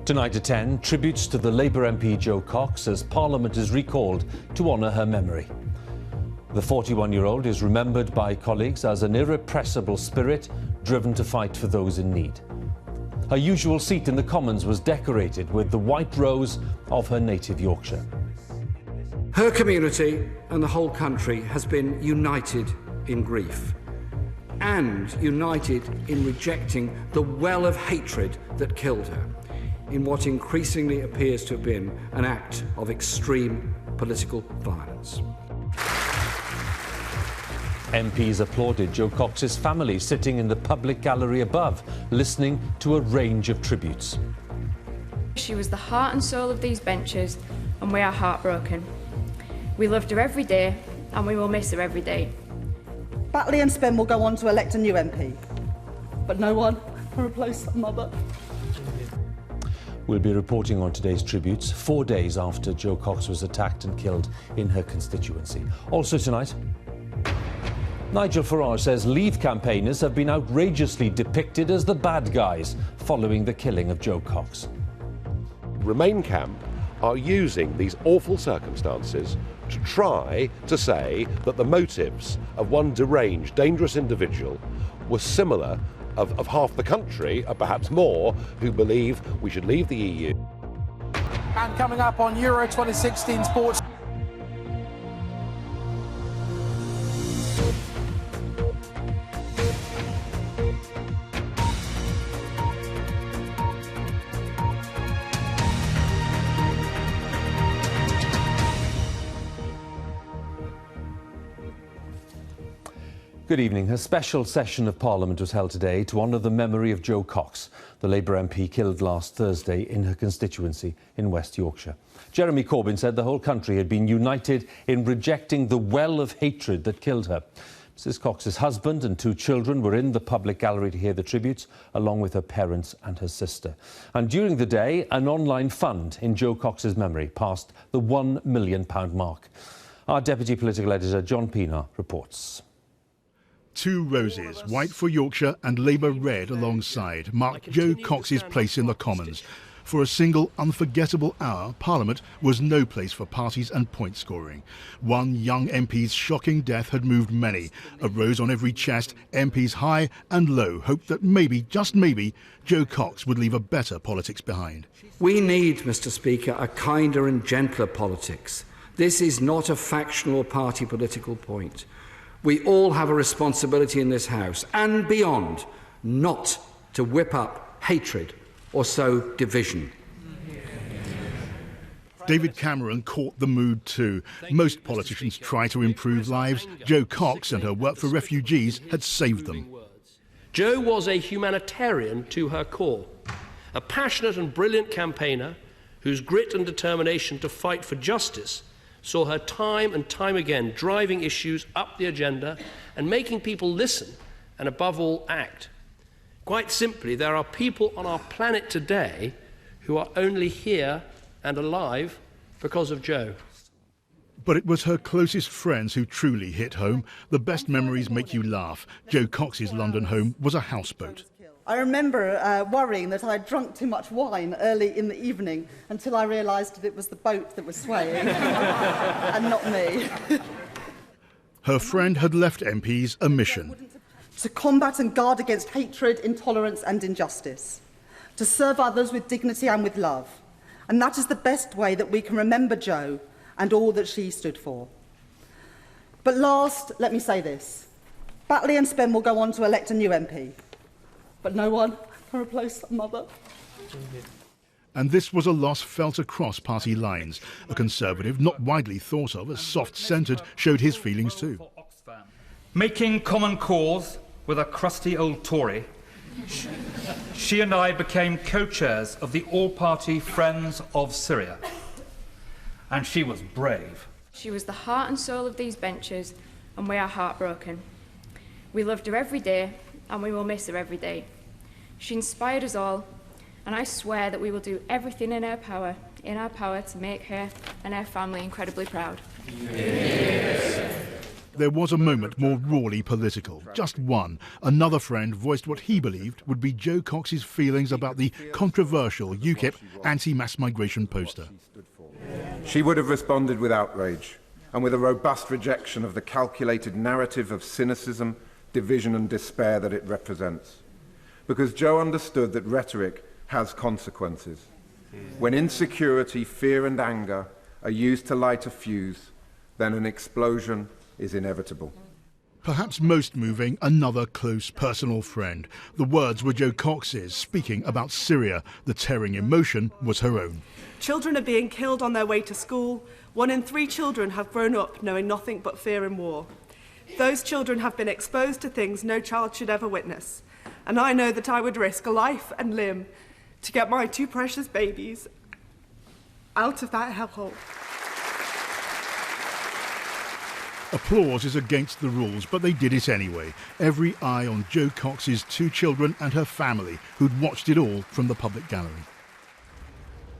Tonight at 10, tributes to the Labour MP Jo Cox as Parliament is recalled to honour her memory. The 41-year-old is remembered by colleagues as an irrepressible spirit driven to fight for those in need. Her usual seat in the Commons was decorated with the white rose of her native Yorkshire. Her community and the whole country has been united in grief and united in rejecting the well of hatred that killed her in what increasingly appears to have been an act of extreme political violence. MPs applauded Jo Cox's family sitting in the public gallery above, listening to a range of tributes. She was the heart and soul of these benches, and we are heartbroken. We loved her every day, and we will miss her every day. Batley and Spen will go on to elect a new MP, but no one can replace her mother. We'll be reporting on today's tributes 4 days after Jo Cox was attacked and killed in her constituency. Also tonight, Nigel Farage says Leave campaigners have been outrageously depicted as the bad guys following the killing of Jo Cox. Remain camp are using these awful circumstances to try to say that the motives of one deranged, dangerous individual were similar of half the country, or perhaps more, who believe we should leave the EU. And coming up on Euro 2016 Sports. Good evening. A special session of Parliament was held today to honour the memory of Jo Cox, the Labour MP killed last Thursday in her constituency in West Yorkshire. Jeremy Corbyn said the whole country had been united in rejecting the well of hatred that killed her. Mrs Cox's husband and 2 children were in the public gallery to hear the tributes, along with her parents and her sister. And during the day, an online fund in Jo Cox's memory passed the £1 million mark. Our Deputy Political Editor, John Pienaar, reports. 2 roses, white for Yorkshire and Labour red alongside, marked Jo Cox's place in the Commons. For a single unforgettable hour, Parliament was no place for parties and point scoring. One young MP's shocking death had moved many. A rose on every chest, MPs high and low hoped that maybe, just maybe, Jo Cox would leave a better politics behind. We need, Mr Speaker, a kinder and gentler politics. This is not a factional or party political point. We all have a responsibility in this House and beyond not to whip up hatred or sow division. David Cameron caught the mood too. Most politicians try to improve lives. Jo Cox and her work for refugees had saved them. Jo was a humanitarian to her core, a passionate and brilliant campaigner whose grit and determination to fight for justice saw her time and time again driving issues up the agenda and making people listen and, above all, act. Quite simply, there are people on our planet today who are only here and alive because of Jo. But it was her closest friends who truly hit home. The best memories make you laugh. Jo Cox's London home was a houseboat. I remember worrying that I had drunk too much wine early in the evening until I realised that it was the boat that was swaying and not me. Her friend had left MPs a mission. To combat and guard against hatred, intolerance and injustice. To serve others with dignity and with love. And that is the best way that we can remember Jo and all that she stood for. But last, let me say this. Batley and Spen will go on to elect a new MP. But no one can replace her mother. And this was a loss felt across party lines. A Conservative, not widely thought of as soft-centred, showed his feelings too. Making common cause with a crusty old Tory, she and I became co-chairs of the all-party Friends of Syria. And she was brave. She was the heart and soul of these benches, and we are heartbroken. We loved her every day, and we will miss her every day. She inspired us all, and I swear that we will do everything in our power to make her and her family incredibly proud. Yes. There was a moment more rawly political, just one. Another friend voiced what he believed would be Jo Cox's feelings about the controversial UKIP anti-mass migration poster. She would have responded with outrage and with a robust rejection of the calculated narrative of cynicism, division and despair that it represents. Because Jo understood that rhetoric has consequences. When insecurity, fear and anger are used to light a fuse, then an explosion is inevitable. Perhaps most moving, another close personal friend. The words were Jo Cox's, speaking about Syria. The tearing emotion was her own. Children are being killed on their way to school. 1 in 3 children have grown up knowing nothing but fear and war. Those children have been exposed to things no child should ever witness. And I know that I would risk life and limb to get my 2 precious babies out of that hellhole. Applause is against the rules, but they did it anyway. Every eye on Jo Cox's 2 children and her family, who'd watched it all from the public gallery.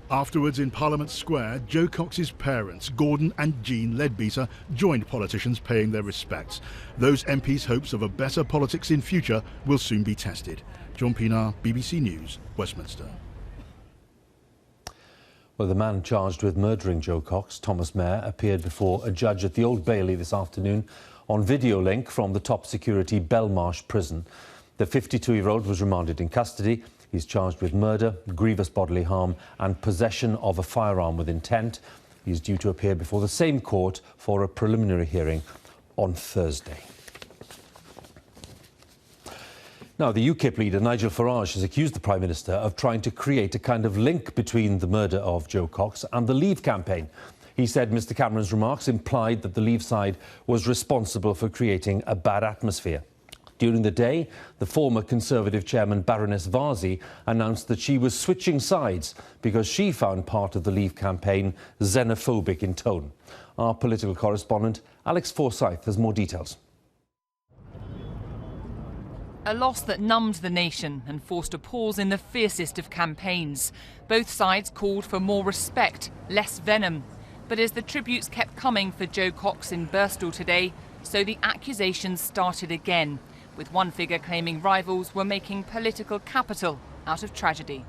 Afterwards, in Parliament Square, Jo Cox's parents, Gordon and Jean Leadbeater, joined politicians paying their respects. Those MPs' hopes of a better politics in future will soon be tested. John Pinar, BBC News, Westminster. Well, the man charged with murdering Jo Cox, Thomas Mair, appeared before a judge at the Old Bailey this afternoon on video link from the top security Belmarsh prison. The 52-year-old was remanded in custody. He's charged with murder, grievous bodily harm and possession of a firearm with intent. He's due to appear before the same court for a preliminary hearing on Thursday. Now, the UKIP leader, Nigel Farage, has accused the Prime Minister of trying to create a kind of link between the murder of Jo Cox and the Leave campaign. He said Mr Cameron's remarks implied that the Leave side was responsible for creating a bad atmosphere. During the day, the former Conservative chairman, Baroness Varzi, announced that she was switching sides because she found part of the Leave campaign xenophobic in tone. Our political correspondent, Alex Forsyth, has more details. A loss that numbed the nation and forced a pause in the fiercest of campaigns. Both sides called for more respect, less venom. But as the tributes kept coming for Jo Cox in Birstall today, so the accusations started again, with one figure claiming rivals were making political capital out of tragedy.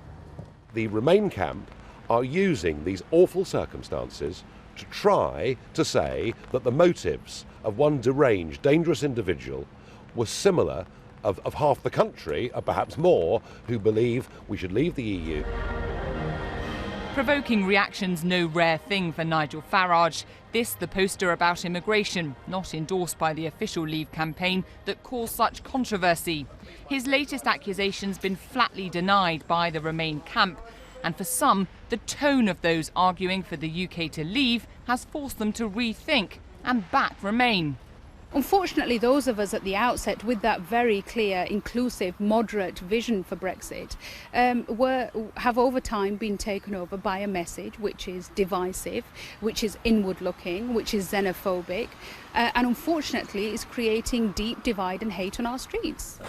The Remain camp are using these awful circumstances to try to say that the motives of one deranged, dangerous individual were similar of half the country, or perhaps more, who believe we should leave the EU. Provoking reactions no rare thing for Nigel Farage. This, the poster about immigration, not endorsed by the official Leave campaign, that caused such controversy. His latest accusations been flatly denied by the Remain camp. And for some, the tone of those arguing for the UK to leave has forced them to rethink and back Remain. Unfortunately, those of us at the outset with that very clear, inclusive, moderate vision for Brexit have over time been taken over by a message which is divisive, which is inward-looking, which is xenophobic, and unfortunately is creating deep divide and hate on our streets.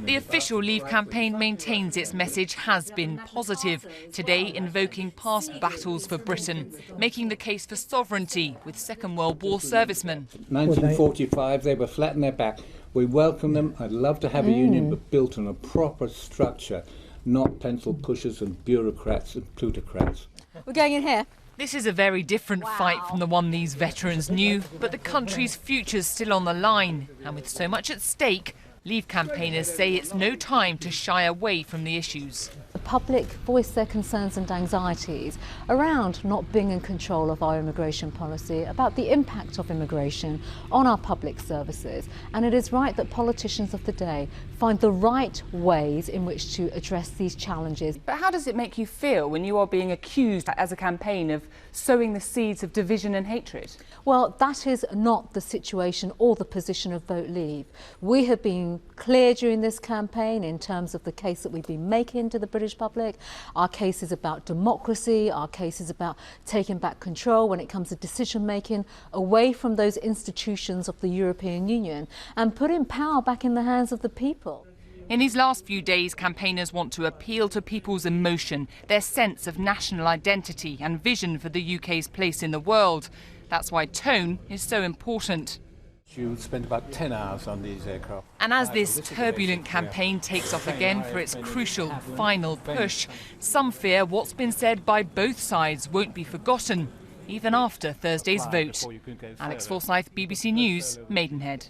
The official Leave campaign maintains its message has been positive, today invoking past battles for Britain, making the case for sovereignty with Second World War servicemen. 1945, they were flat on their back. We welcome them. I'd love to have a union, but built on a proper structure, not pencil pushers and bureaucrats and plutocrats. We're going in here. This is a very different fight from the one these veterans knew, but the country's future's still on the line, and with so much at stake, Leave campaigners say it's no time to shy away from the issues. The public voiced their concerns and anxieties around not being in control of our immigration policy, about the impact of immigration on our public services. And it is right that politicians of the day find the right ways in which to address these challenges. But how does it make you feel when you are being accused as a campaign of sowing the seeds of division and hatred? Well, that is not the situation or the position of Vote Leave. We have been clear during this campaign in terms of the case that we've been making to the British public. Our case is about democracy, our case is about taking back control when it comes to decision making away from those institutions of the European Union and putting power back in the hands of the people. In these last few days, campaigners want to appeal to people's emotion, their sense of national identity and vision for the UK's place in the world. That's why tone is so important. You spent about 10 hours on these aircraft. And as this turbulent campaign takes off again for its crucial final push, some fear what's been said by both sides won't be forgotten, even after Thursday's vote. Alex Forsyth, BBC News, Maidenhead.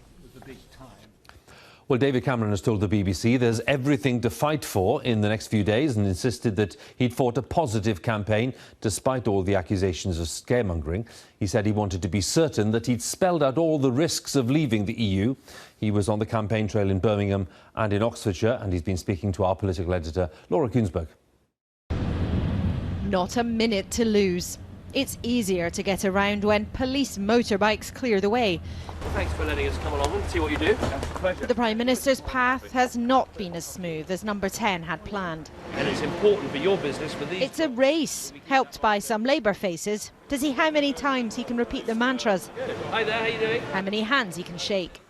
Well, David Cameron has told the BBC there's everything to fight for in the next few days and insisted that he'd fought a positive campaign despite all the accusations of scaremongering. He said he wanted to be certain that he'd spelled out all the risks of leaving the EU. He was on the campaign trail in Birmingham and in Oxfordshire, and he's been speaking to our political editor, Laura Kuensberg. Not a minute to lose. It's easier to get around when police motorbikes clear the way. Thanks for letting us come along and see what you do. The Prime Minister's path has not been as smooth as Number 10 had planned. And it's important for your business for these... It's a race, helped by some Labour faces, to see how many times he can repeat the mantras. Good. Hi there, how you doing? How many hands he can shake.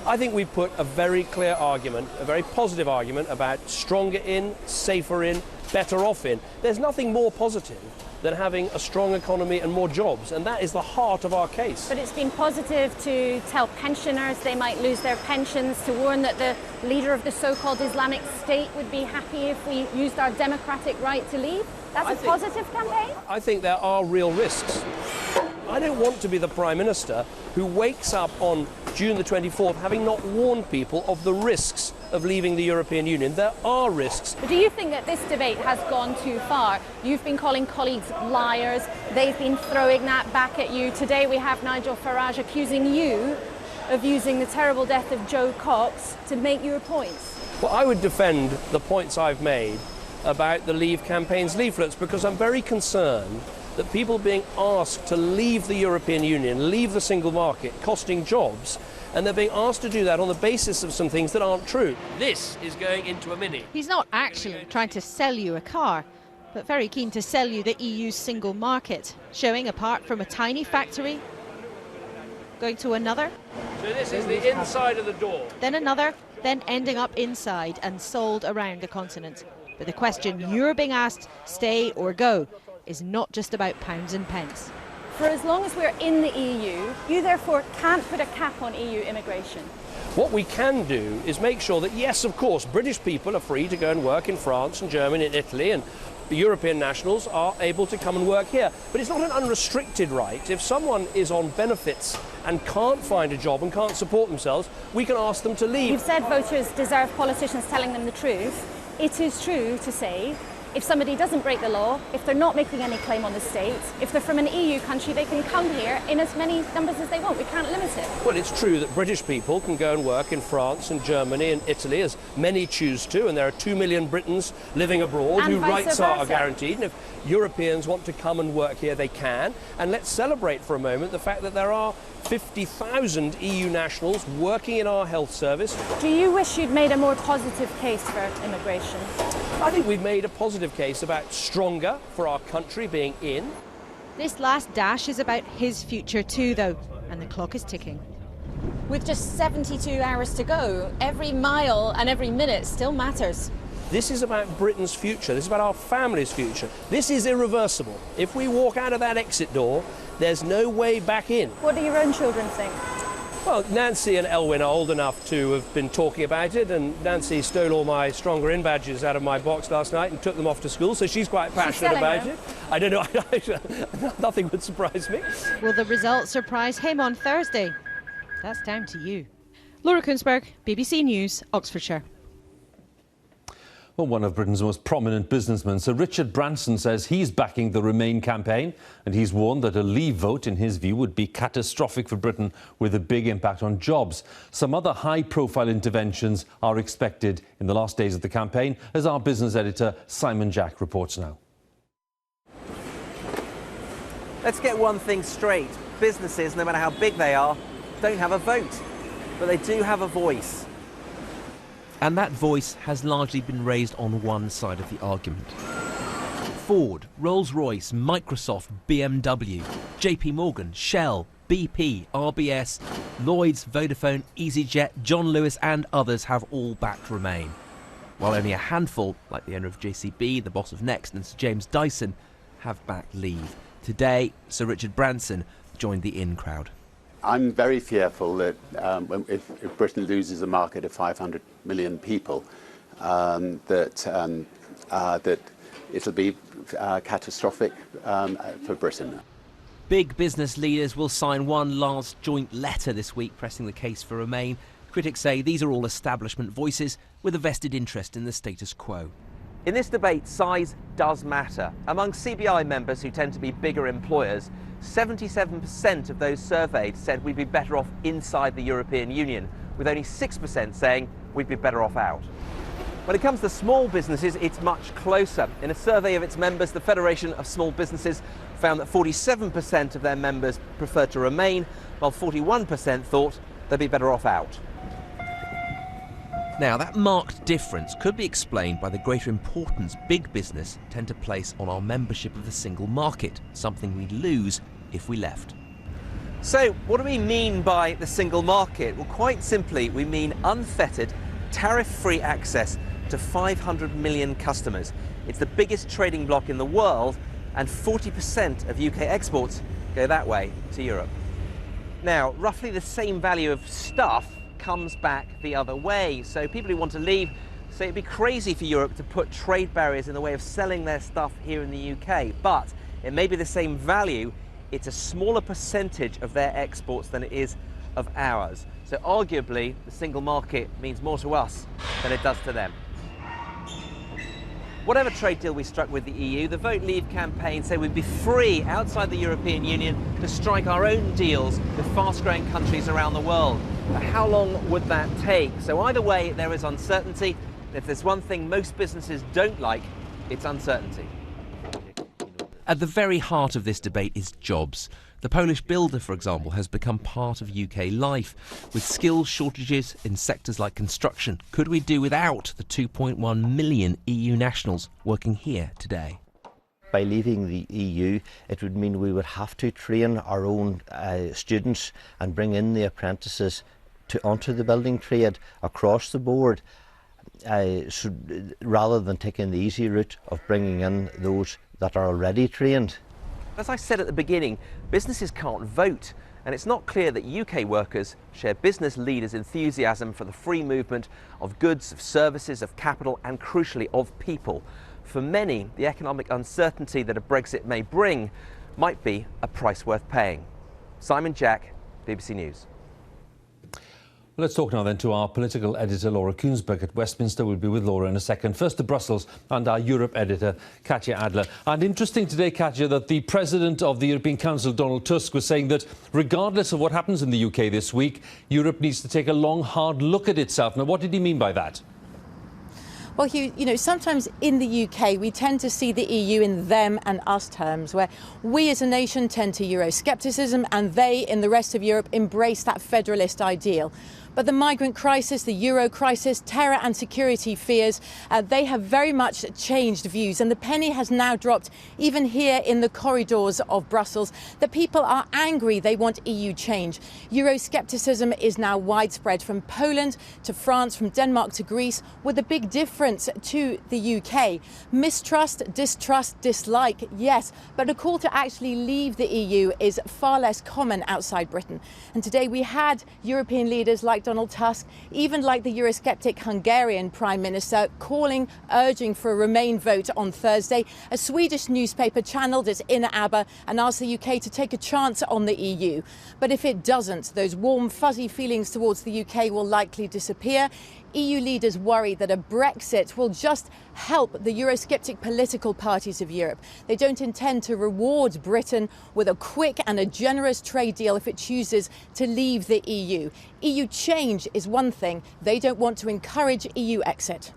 I think we've put a very clear argument, a very positive argument about stronger in, safer in, better off in. There's nothing more positive than having a strong economy and more jobs, and that is the heart of our case. But it's been positive to tell pensioners they might lose their pensions, to warn that the leader of the so-called Islamic State would be happy if we used our democratic right to leave. That's a positive campaign? I think there are real risks. I don't want to be the Prime Minister who wakes up on June the 24th having not warned people of the risks of leaving the European Union. There are risks. But do you think that this debate has gone too far? You've been calling colleagues liars. They've been throwing that back at you. Today we have Nigel Farage accusing you of using the terrible death of Joe Cox to make your points. Well, I would defend the points I've made about the Leave campaign's leaflets because I'm very concerned that people being asked to leave the European Union, leave the single market, costing jobs, and they're being asked to do that on the basis of some things that aren't true. This is going into a Mini. He's not actually trying to sell you a car, but very keen to sell you the EU's single market, showing apart from a tiny factory, going to another. So this is the inside of the door. Then another, then ending up inside and sold around the continent. But the question you're being asked, stay or go, is not just about pounds and pence. For as long as we're in the EU, you therefore can't put a cap on EU immigration. What we can do is make sure that, yes, of course, British people are free to go and work in France and Germany and Italy, and European nationals are able to come and work here. But it's not an unrestricted right. If someone is on benefits and can't find a job and can't support themselves, we can ask them to leave. You've said voters deserve politicians telling them the truth. It is true to say if somebody doesn't break the law, if they're not making any claim on the state, if they're from an EU country, they can come here in as many numbers as they want. We can't limit it. Well, it's true that British people can go and work in France and Germany and Italy, as many choose to, and there are 2 million Britons living abroad whose rights are guaranteed. And if Europeans want to come and work here, they can. And let's celebrate for a moment the fact that there are 50,000 EU nationals working in our health service. Do you wish you'd made a more positive case for immigration? I think we've made a positive case about stronger for our country being in. This last dash is about his future too, though, and the clock is ticking. With just 72 hours to go, every mile and every minute still matters. This is about Britain's future. This is about our family's future. This is irreversible. If we walk out of that exit door, there's no way back in. What do your own children think? Well, Nancy and Elwyn are old enough to have been talking about it, and Nancy stole all my Stronger In badges out of my box last night and took them off to school, so she's quite passionate about it. I don't know, nothing would surprise me. Will the result surprise him on Thursday? That's down to you. Laura Kuensberg, BBC News, Oxfordshire. Well, one of Britain's most prominent businessmen, Sir Richard Branson, says he's backing the Remain campaign, and he's warned that a Leave vote, in his view, would be catastrophic for Britain with a big impact on jobs. Some other high-profile interventions are expected in the last days of the campaign, as our business editor Simon Jack reports now. Let's get one thing straight. Businesses, no matter how big they are, don't have a vote, but they do have a voice. And that voice has largely been raised on one side of the argument. Ford, Rolls-Royce, Microsoft, BMW, JP Morgan, Shell, BP, RBS, Lloyds, Vodafone, EasyJet, John Lewis and others have all backed Remain. While only a handful, like the owner of JCB, the boss of Next and Sir James Dyson, have backed Leave. Today, Sir Richard Branson joined the in crowd. I'm very fearful that if Britain loses a market of 500 million people, that it'll be catastrophic for Britain. Big business leaders will sign one last joint letter this week pressing the case for Remain. Critics say these are all establishment voices with a vested interest in the status quo. In this debate, size does matter. Among CBI members who tend to be bigger employers, 77% of those surveyed said we'd be better off inside the European Union, with only 6% saying we'd be better off out. When it comes to small businesses, it's much closer. In a survey of its members, the Federation of Small Businesses found that 47% of their members preferred to remain, while 41% thought they'd be better off out. Now, that marked difference could be explained by the greater importance big business tend to place on our membership of the single market, something we'd lose if we left. So, what do we mean by the single market? Well, quite simply, we mean unfettered, tariff-free access to 500 million customers. It's the biggest trading bloc in the world, and 40% of UK exports go that way to Europe. Now, roughly the same value of stuff comes back the other way. So people who want to leave say it'd be crazy for Europe to put trade barriers in the way of selling their stuff here in the UK. But it may be the same value, it's a smaller percentage of their exports than it is of ours. So arguably, the single market means more to us than it does to them. Whatever trade deal we struck with the EU, the Vote Leave campaign say we'd be free outside the European Union to strike our own deals with fast-growing countries around the world. But how long would that take? So either way, there is uncertainty. And if there's one thing most businesses don't like, it's uncertainty. At the very heart of this debate is jobs. The Polish builder, for example, has become part of UK life. With skills shortages in sectors like construction, could we do without the 2.1 million EU nationals working here today? By leaving the EU, it would mean we would have to train our own students and bring in the apprentices onto the building trade across the board, rather than taking the easy route of bringing in those that are already trained. As I said at the beginning, businesses can't vote, and it's not clear that UK workers share business leaders' enthusiasm for the free movement of goods, of services, of capital, and crucially, of people. For many, the economic uncertainty that a Brexit may bring might be a price worth paying. Simon Jack, BBC News. Let's talk now then to our political editor Laura Kuenssberg at Westminster. We'll be with Laura in a second. First to Brussels and our Europe editor Katja Adler. And interesting today, Katja, that the President of the European Council, Donald Tusk, was saying that regardless of what happens in the UK this week, Europe needs to take a long, hard look at itself. Now, what did he mean by that? Well, Hugh, you know, sometimes in the UK we tend to see the EU in them and us terms, where we as a nation tend to Euroscepticism and they in the rest of Europe embrace that federalist ideal. But the migrant crisis, the euro crisis, terror and security fears, they have very much changed views. And the penny has now dropped even here in the corridors of Brussels. The people are angry. They want EU change. Euroscepticism is now widespread from Poland to France, from Denmark to Greece, with a big difference to the UK. Mistrust, distrust, dislike, yes. But a call to actually leave the EU is far less common outside Britain. And today we had European leaders like Donald Tusk, even like the Eurosceptic Hungarian Prime Minister, urging for a Remain vote on Thursday. A Swedish newspaper channelled its inner ABBA and asked the UK to take a chance on the EU. But if it doesn't, those warm, fuzzy feelings towards the UK will likely disappear. EU leaders worry that a Brexit will just help the Eurosceptic political parties of Europe. They don't intend to reward Britain with a quick and a generous trade deal if it chooses to leave the EU. EU change is one thing. They don't want to encourage EU exit.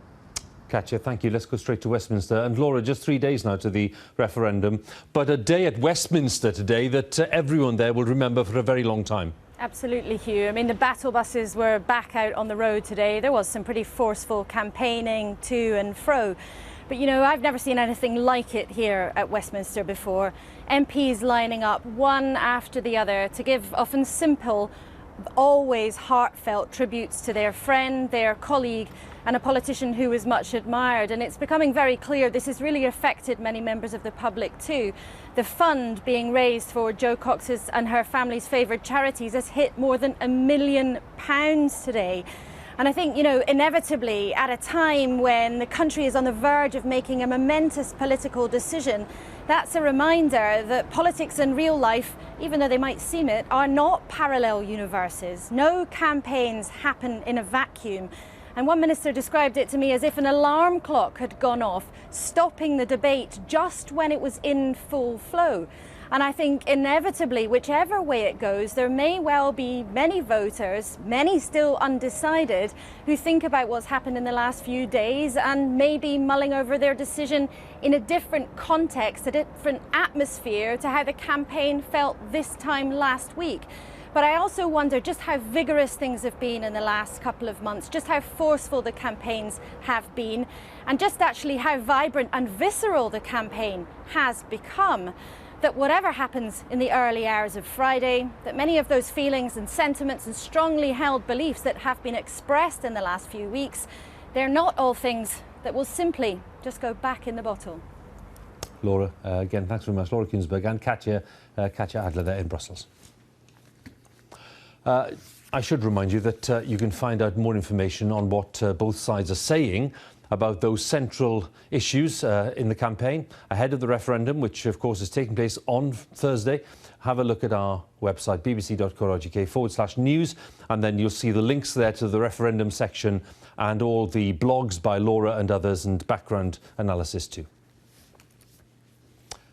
Katja, thank you. Let's go straight to Westminster. And Laura, just 3 days now to the referendum, but a day at Westminster today that everyone there will remember for a very long time. Absolutely, Hugh. I mean, the battle buses were back out on the road today. There was some pretty forceful campaigning to and fro. But, you know, I've never seen anything like it here at Westminster before. MPs lining up one after the other to give often simple always heartfelt tributes to their friend, their colleague, and a politician who was much admired. And it's becoming very clear this has really affected many members of the public too. The fund being raised for Jo Cox's and her family's favourite charities has hit more than £1 million today. And I think, you know, inevitably at a time when the country is on the verge of making a momentous political decision, that's a reminder that politics and real life, even though they might seem it, are not parallel universes. No campaigns happen in a vacuum. And one minister described it to me as if an alarm clock had gone off, stopping the debate just when it was in full flow. And I think inevitably, whichever way it goes, there may well be many voters, many still undecided, who think about what's happened in the last few days and maybe mulling over their decision in a different context, a different atmosphere to how the campaign felt this time last week. But I also wonder just how vigorous things have been in the last couple of months, just how forceful the campaigns have been, and just actually how vibrant and visceral the campaign has become. That whatever happens in the early hours of Friday, that many of those feelings and sentiments and strongly held beliefs that have been expressed in the last few weeks, they're not all things that will simply just go back in the bottle. Laura, again, thanks very much. Laura Kuensberg and Katja Adler there in Brussels. I should remind you that you can find out more information on what both sides are saying about those central issues in the campaign ahead of the referendum, which of course is taking place on Thursday. Have a look at our website, bbc.co.uk/news, and then you'll see the links there to the referendum section and all the blogs by Laura and others and background analysis too.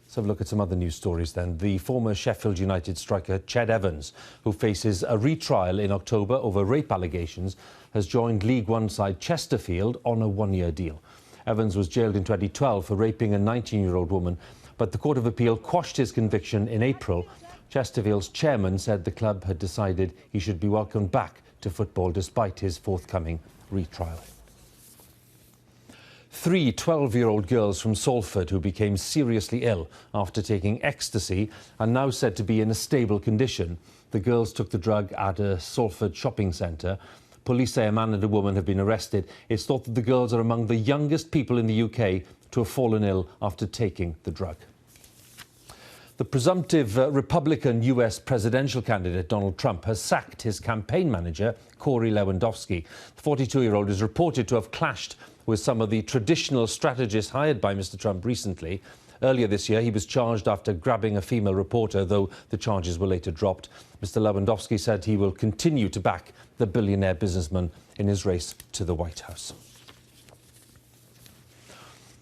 Let's have a look at some other news stories then. The former Sheffield United striker Ched Evans, who faces a retrial in October over rape allegations, has joined League One side Chesterfield on a one-year deal. Evans was jailed in 2012 for raping a 19-year-old woman, but the Court of Appeal quashed his conviction in April. Chesterfield's chairman said the club had decided he should be welcomed back to football despite his forthcoming retrial. 3 12-year-old girls from Salford who became seriously ill after taking ecstasy are now said to be in a stable condition. The girls took the drug at a Salford shopping centre. Police say a man and a woman have been arrested. It's thought that the girls are among the youngest people in the UK to have fallen ill after taking the drug. The presumptive Republican US presidential candidate Donald Trump has sacked his campaign manager, Corey Lewandowski. The 42-year-old is reported to have clashed with some of the traditional strategists hired by Mr. Trump recently. Earlier this year, he was charged after grabbing a female reporter, though the charges were later dropped. Mr. Lewandowski said he will continue to back the billionaire businessman in his race to the White House.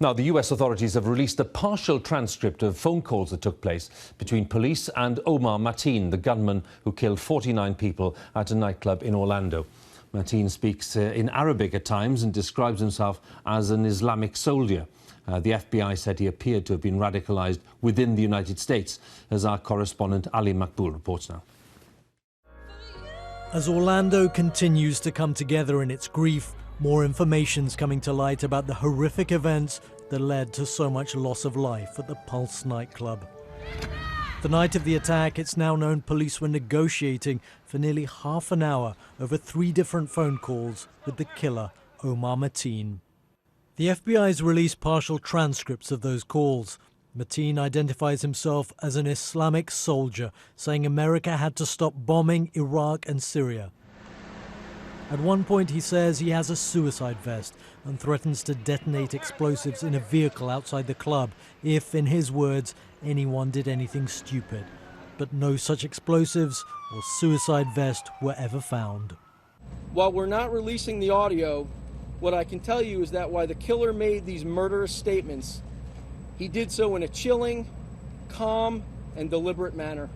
Now, the US authorities have released a partial transcript of phone calls that took place between police and Omar Mateen, the gunman who killed 49 people at a nightclub in Orlando. Mateen speaks in Arabic at times and describes himself as an Islamic soldier. The FBI said he appeared to have been radicalised within the United States, as our correspondent Ali Makboul reports now. As Orlando continues to come together in its grief, more information's coming to light about the horrific events that led to so much loss of life at the Pulse nightclub. The night of the attack, it's now known police were negotiating for nearly half an hour over 3 different phone calls with the killer, Omar Mateen. The FBI's released partial transcripts of those calls. Mateen identifies himself as an Islamic soldier, saying America had to stop bombing Iraq and Syria. At one point he says he has a suicide vest and threatens to detonate explosives in a vehicle outside the club if, in his words, anyone did anything stupid. But no such explosives or suicide vest were ever found. While we're not releasing the audio, what I can tell you is that while the killer made these murderous statements, he did so in a chilling, calm, and deliberate manner.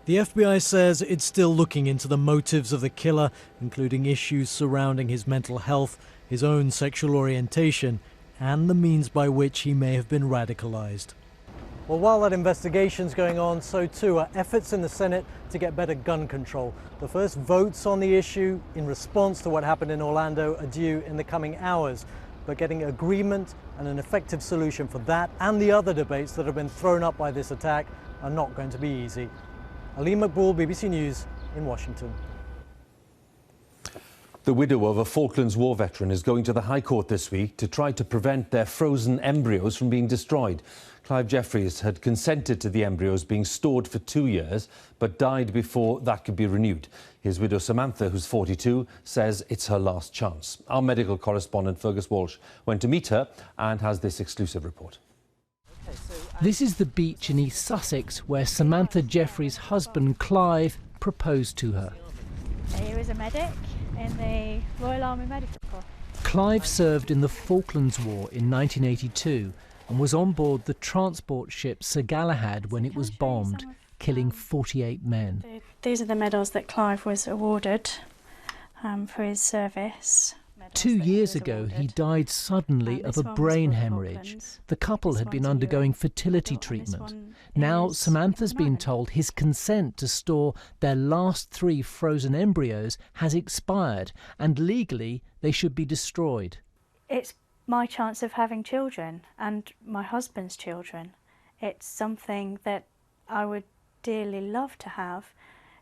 The FBI says it's still looking into the motives of the killer, including issues surrounding his mental health, his own sexual orientation, and the means by which he may have been radicalized. Well, while that investigation's going on, so too are efforts in the Senate to get better gun control. The first votes on the issue in response to what happened in Orlando are due in the coming hours. But getting agreement and an effective solution for that and the other debates that have been thrown up by this attack are not going to be easy. Ali Makboul, BBC News in Washington. The widow of a Falklands War veteran is going to the High Court this week to try to prevent their frozen embryos from being destroyed. Clive Jeffreys had consented to the embryos being stored for 2 years, but died before that could be renewed. His widow Samantha, who's 42, says it's her last chance. Our medical correspondent Fergus Walsh went to meet her and has this exclusive report. This is the beach in East Sussex where Samantha Jeffreys' husband Clive proposed to her. He was a medic in the Royal Army Medical Corps. Clive served in the Falklands War in 1982 and was on board the transport ship Sir Galahad when it was bombed, killing 48 men. These are the medals that Clive was awarded for his service. 2 years ago, he died suddenly of a brain hemorrhage. The couple had been undergoing fertility treatment. Now, Samantha's been told his consent to store their last 3 frozen embryos has expired, and legally they should be destroyed. It's my chance of having children and my husband's children. It's something that I would dearly love to have.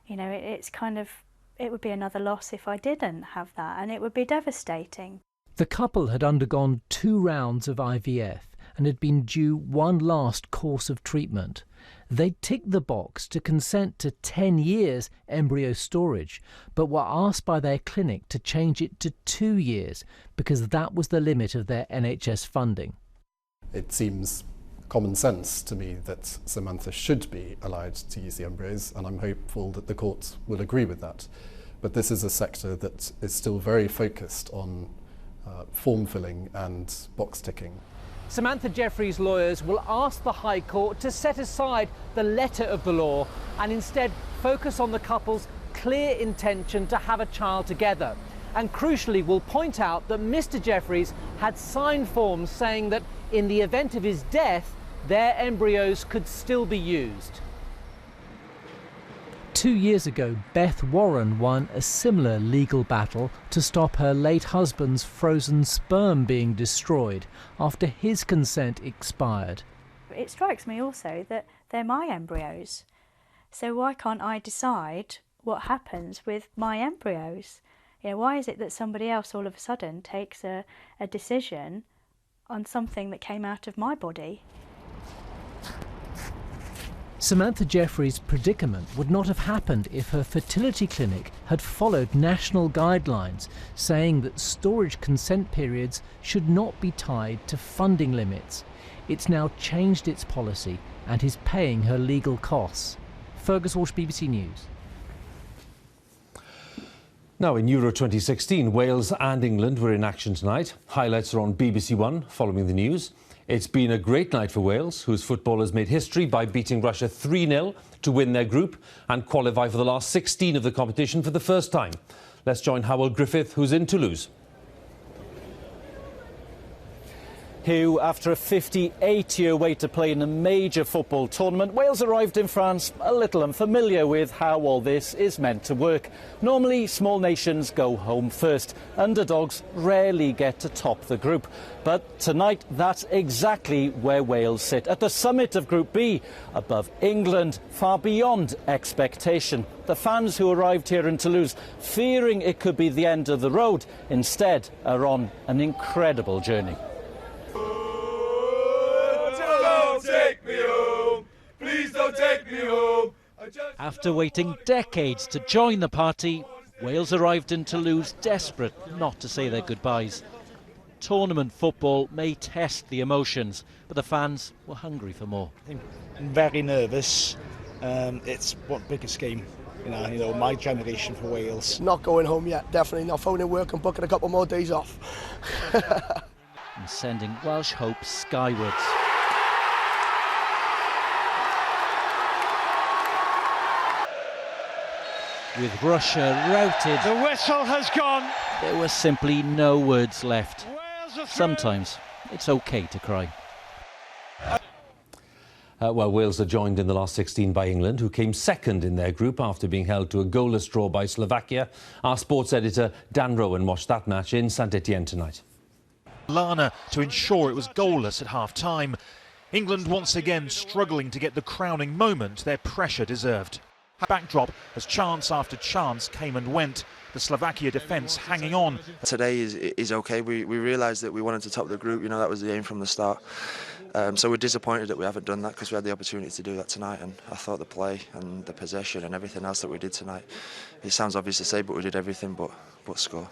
You know, it would be another loss if I didn't have that, and it would be devastating. The couple had undergone 2 rounds of IVF and had been due one last course of treatment. They'd ticked the box to consent to 10 years embryo storage, but were asked by their clinic to change it to 2 years because that was the limit of their NHS funding. It seems common sense to me that Samantha should be allowed to use the embryos, and I'm hopeful that the courts will agree with that. But this is a sector that is still very focused on form filling and box ticking. Samantha Jeffreys' lawyers will ask the High Court to set aside the letter of the law and instead focus on the couple's clear intention to have a child together. And crucially, will point out that Mr. Jeffreys had signed forms saying that in the event of his death, their embryos could still be used. 2 years ago, Beth Warren won a similar legal battle to stop her late husband's frozen sperm being destroyed after his consent expired. It strikes me also that they're my embryos. So why can't I decide what happens with my embryos? You know, why is it that somebody else all of a sudden takes a decision on something that came out of my body? Samantha Jeffreys' predicament would not have happened if her fertility clinic had followed national guidelines saying that storage consent periods should not be tied to funding limits. It's now changed its policy and is paying her legal costs. Fergus Walsh, BBC News. Now, in Euro 2016, Wales and England were in action tonight. Highlights are on BBC One following the news. It's been a great night for Wales, whose footballers made history by beating Russia 3-0 to win their group and qualify for the last 16 of the competition for the first time. Let's join Howell Griffith, who's in Toulouse. Hugh, after a 58-year wait to play in a major football tournament, Wales arrived in France a little unfamiliar with how all this is meant to work. Normally, small nations go home first. Underdogs rarely get to top the group. But tonight, that's exactly where Wales sit, at the summit of Group B, above England, far beyond expectation. The fans who arrived here in Toulouse, fearing it could be the end of the road, instead are on an incredible journey. After waiting decades to join the party, Wales arrived in Toulouse desperate not to say their goodbyes. Tournament football may test the emotions, but the fans were hungry for more. I'm very nervous. It's one biggest game, you know, my generation for Wales. Not going home yet, definitely not. Phoning work and booking a couple more days off. And sending Welsh hope skywards. With Russia routed, the whistle has gone. There were simply no words left. Sometimes it's okay to cry. Well, Wales are joined in the last 16 by England, who came second in their group after being held to a goalless draw by Slovakia. Our sports editor Dan Rowan watched that match in Saint-Etienne tonight. Lana to ensure it was goalless at half-time. England once again struggling to get the crowning moment their pressure deserved. backdrop as chance after chance came and went. The Slovakia defence hanging on. Today is okay. We realised that we wanted to top the group. You know, that was the aim from the start. So we're disappointed that we haven't done that, because we had the opportunity to do that tonight. And I thought the play and the possession and everything else that we did tonight, it sounds obvious to say, but we did everything but score.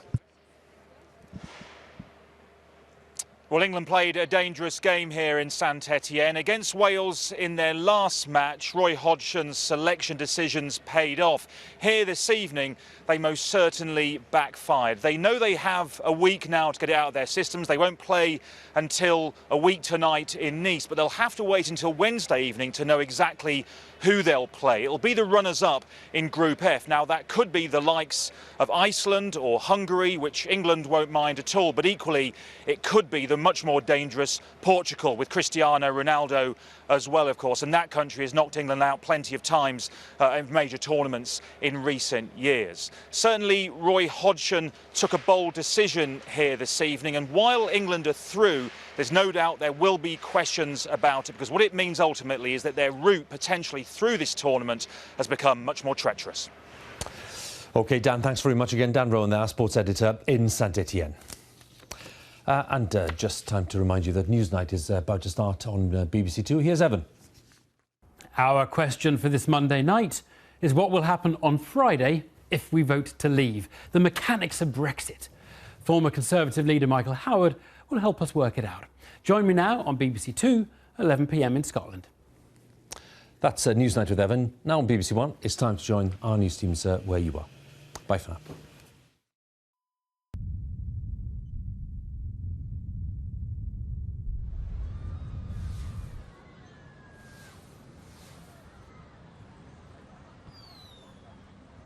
Well, England played a dangerous game here in Saint-Etienne. Against Wales in their last match, Roy Hodgson's selection decisions paid off. Here this evening, they most certainly backfired. They know they have a week now to get it out of their systems. They won't play until a week tonight in Nice, but they'll have to wait until Wednesday evening to know exactly who they'll play. It'll be the runners-up in Group F. Now, that could be the likes of Iceland or Hungary, which England won't mind at all, but equally it could be the much more dangerous Portugal, with Cristiano Ronaldo as well, of course, and that country has knocked England out plenty of times in major tournaments in recent years. Certainly, Roy Hodgson took a bold decision here this evening, and while England are through, there's no doubt there will be questions about it, because what it means ultimately is that their route potentially through this tournament has become much more treacherous. OK, Dan, thanks very much again. Dan Rowan there, sports editor in Saint-Etienne. Just time to remind you that Newsnight is about to start on BBC Two. Here's Evan. Our question for this Monday night is what will happen on Friday if we vote to leave? The mechanics of Brexit. Former Conservative leader Michael Howard will help us work it out. Join me now on BBC Two, 11 p.m. in Scotland. That's Newsnight with Evan. Now on BBC One, it's time to join our news teams where you are. Bye for now.